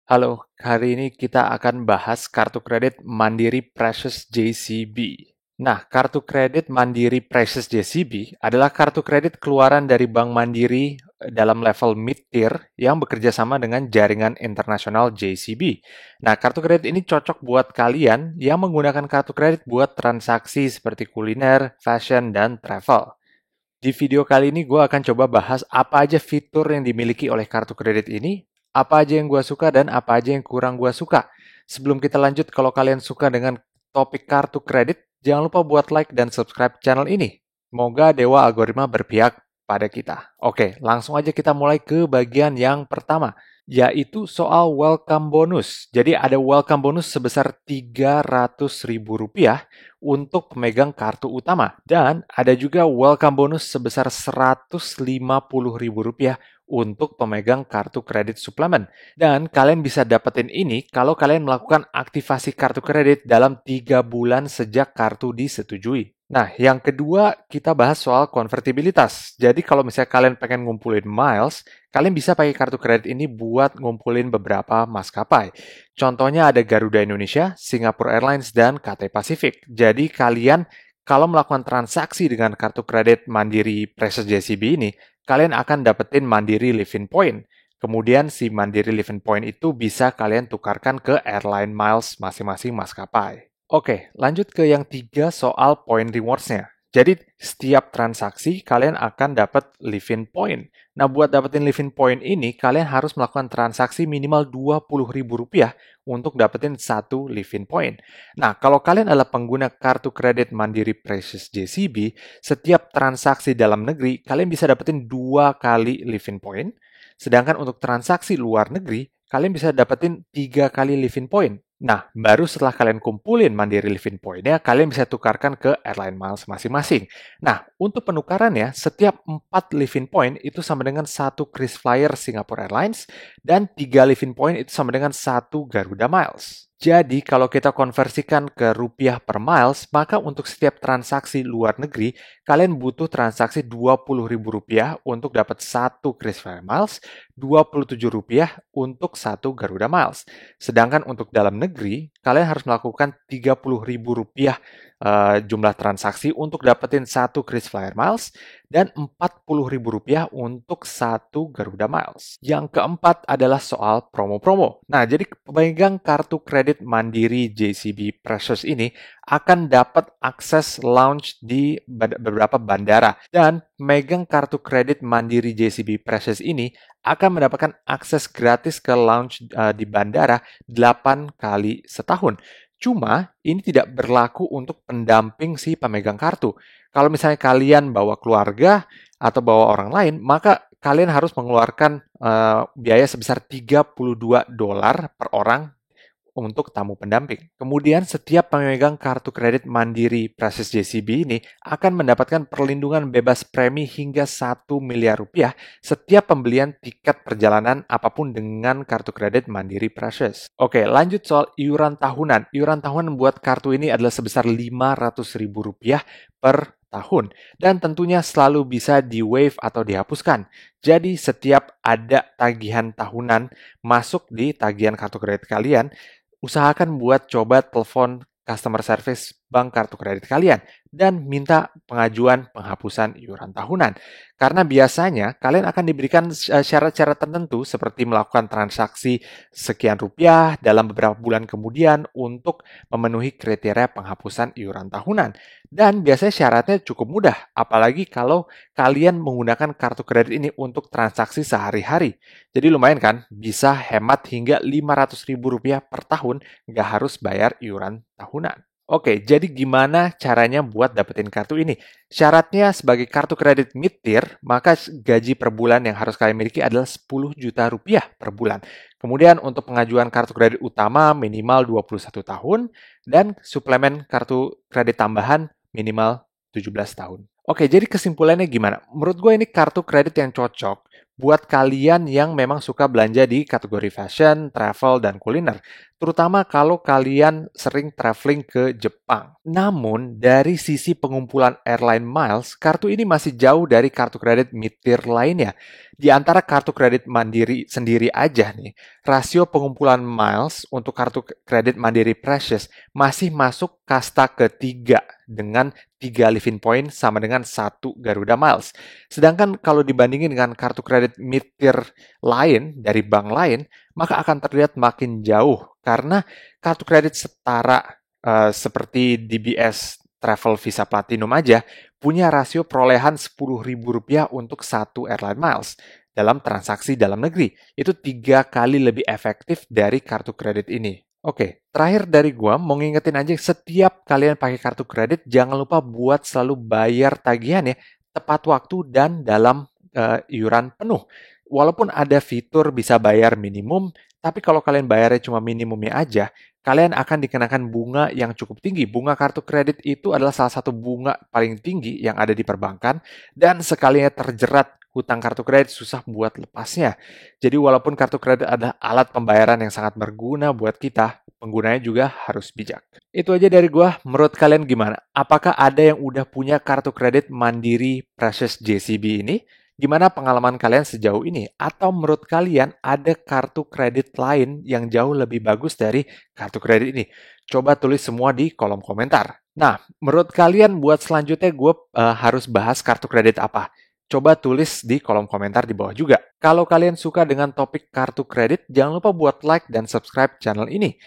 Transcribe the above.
Halo, hari ini kita akan bahas kartu kredit Mandiri Precious JCB. Nah, kartu kredit Mandiri Precious JCB adalah kartu kredit keluaran dari Bank Mandiri dalam level mid-tier yang bekerja sama dengan jaringan internasional JCB. Nah, kartu kredit ini cocok buat kalian yang menggunakan kartu kredit buat transaksi seperti kuliner, fashion, dan travel. Di video kali ini gue akan coba bahas apa aja fitur yang dimiliki oleh kartu kredit ini, apa aja yang gue suka dan apa aja yang kurang gue suka. Sebelum kita lanjut, kalau kalian suka dengan topik kartu kredit, jangan lupa buat like dan subscribe channel ini. Semoga Dewa Algoritma berpihak pada kita. Oke, langsung aja kita mulai ke bagian yang pertama, yaitu soal welcome bonus. Jadi ada welcome bonus sebesar Rp300.000 untuk pemegang kartu utama. Dan ada juga welcome bonus sebesar Rp150.000 untuk pemegang kartu kredit suplemen. Dan kalian bisa dapetin ini kalau kalian melakukan aktivasi kartu kredit dalam 3 bulan sejak kartu disetujui. Nah, yang kedua kita bahas soal konvertibilitas. Jadi kalau misalnya kalian pengen ngumpulin miles, kalian bisa pakai kartu kredit ini buat ngumpulin beberapa maskapai. Contohnya ada Garuda Indonesia, Singapore Airlines, dan Cathay Pacific. Jadi kalian kalau melakukan transaksi dengan kartu kredit Mandiri Precious JCB ini, kalian akan dapetin Mandiri Living Point. Kemudian si Mandiri Living Point itu bisa kalian tukarkan ke airline miles masing-masing maskapai. Oke, lanjut ke yang 3 soal point rewards-nya. Jadi, setiap transaksi kalian akan dapat living point. Nah, buat dapetin living point ini, kalian harus melakukan transaksi minimal Rp20.000 untuk dapetin satu living point. Nah, kalau kalian adalah pengguna kartu kredit Mandiri Precious JCB, setiap transaksi dalam negeri, kalian bisa dapetin 2 kali living point. Sedangkan untuk transaksi luar negeri, kalian bisa dapetin 3 kali living point. Nah, baru setelah kalian kumpulin Mandiri Living Point-nya, kalian bisa tukarkan ke airline miles masing-masing. Nah, untuk penukarannya, setiap 4 Living Point itu sama dengan 1 KrisFlyer Singapore Airlines, dan 3 Living Point itu sama dengan 1 Garuda Miles. Jadi, kalau kita konversikan ke rupiah per miles, maka untuk setiap transaksi luar negeri, kalian butuh transaksi Rp20.000 untuk dapat 1 KrisFlyer Miles, Rp27 untuk 1 Garuda Miles. Sedangkan untuk dalam negeri, kalian harus melakukan Rp30.000 jumlah transaksi untuk dapetin 1 KrisFlyer Miles dan Rp40.000 untuk 1 Garuda Miles. Yang keempat adalah soal promo-promo. Nah, jadi pemegang kartu kredit Mandiri JCB Precious ini akan dapat akses lounge di beberapa bandara. Dan pemegang kartu kredit Mandiri JCB Precious ini akan mendapatkan akses gratis ke lounge di bandara 8 kali setahun. Cuma, ini tidak berlaku untuk pendamping si pemegang kartu. Kalau misalnya kalian bawa keluarga atau bawa orang lain, maka kalian harus mengeluarkan biaya sebesar $32 per orang untuk tamu pendamping. Kemudian setiap pemegang kartu kredit Mandiri Precious JCB ini akan mendapatkan perlindungan bebas premi hingga Rp1 miliar setiap pembelian tiket perjalanan apapun dengan kartu kredit Mandiri Precious. Oke, lanjut soal iuran tahunan. Iuran tahunan buat kartu ini adalah sebesar Rp500.000 per tahun dan tentunya selalu bisa di-waive atau dihapuskan. Jadi setiap ada tagihan tahunan masuk di tagihan kartu kredit kalian, usahakan buat coba telepon customer service bank kartu kredit kalian dan minta pengajuan penghapusan iuran tahunan. Karena biasanya kalian akan diberikan syarat-syarat tertentu seperti melakukan transaksi sekian rupiah dalam beberapa bulan kemudian untuk memenuhi kriteria penghapusan iuran tahunan. Dan biasanya syaratnya cukup mudah, apalagi kalau kalian menggunakan kartu kredit ini untuk transaksi sehari-hari. Jadi lumayan kan, bisa hemat hingga Rp500.000 per tahun, nggak harus bayar iuran tahunan. Oke, jadi gimana caranya buat dapetin kartu ini? Syaratnya sebagai kartu kredit mid-tier, maka gaji per bulan yang harus kalian miliki adalah Rp10 juta per bulan. Kemudian untuk pengajuan kartu kredit utama minimal 21 tahun, dan suplemen kartu kredit tambahan minimal 17 tahun. Oke, jadi kesimpulannya gimana? Menurut gue ini kartu kredit yang cocok buat kalian yang memang suka belanja di kategori fashion, travel, dan kuliner. Terutama kalau kalian sering traveling ke Jepang. Namun, dari sisi pengumpulan airline miles, kartu ini masih jauh dari kartu kredit mid-tier lainnya. Di antara kartu kredit Mandiri sendiri aja nih, rasio pengumpulan miles untuk kartu kredit Mandiri Precious masih masuk kasta ketiga dengan 3 living point sama dengan 1 Garuda Miles. Sedangkan kalau dibandingin dengan kartu kredit mid-tier lain dari bank lain, maka akan terlihat makin jauh karena kartu kredit setara seperti DBS Travel Visa Platinum aja punya rasio perolehan Rp10.000 untuk 1 airline miles dalam transaksi dalam negeri. Itu 3 kali lebih efektif dari kartu kredit ini. Oke, terakhir dari gua mau ngingetin aja setiap kalian pakai kartu kredit jangan lupa buat selalu bayar tagihan ya tepat waktu dan dalam iuran penuh. Walaupun ada fitur bisa bayar minimum, tapi kalau kalian bayarnya cuma minimumnya aja, kalian akan dikenakan bunga yang cukup tinggi. Bunga kartu kredit itu adalah salah satu bunga paling tinggi yang ada di perbankan dan sekalinya terjerat hutang kartu kredit susah buat lepasnya. Jadi walaupun kartu kredit adalah alat pembayaran yang sangat berguna buat kita, penggunanya juga harus bijak. Itu aja dari gua. Menurut kalian gimana? Apakah ada yang udah punya kartu kredit Mandiri Precious JCB ini? Gimana pengalaman kalian sejauh ini? Atau menurut kalian ada kartu kredit lain yang jauh lebih bagus dari kartu kredit ini? Coba tulis semua di kolom komentar. Nah, menurut kalian buat selanjutnya gue harus bahas kartu kredit apa? Coba tulis di kolom komentar di bawah juga. Kalau kalian suka dengan topik kartu kredit, jangan lupa buat like dan subscribe channel ini.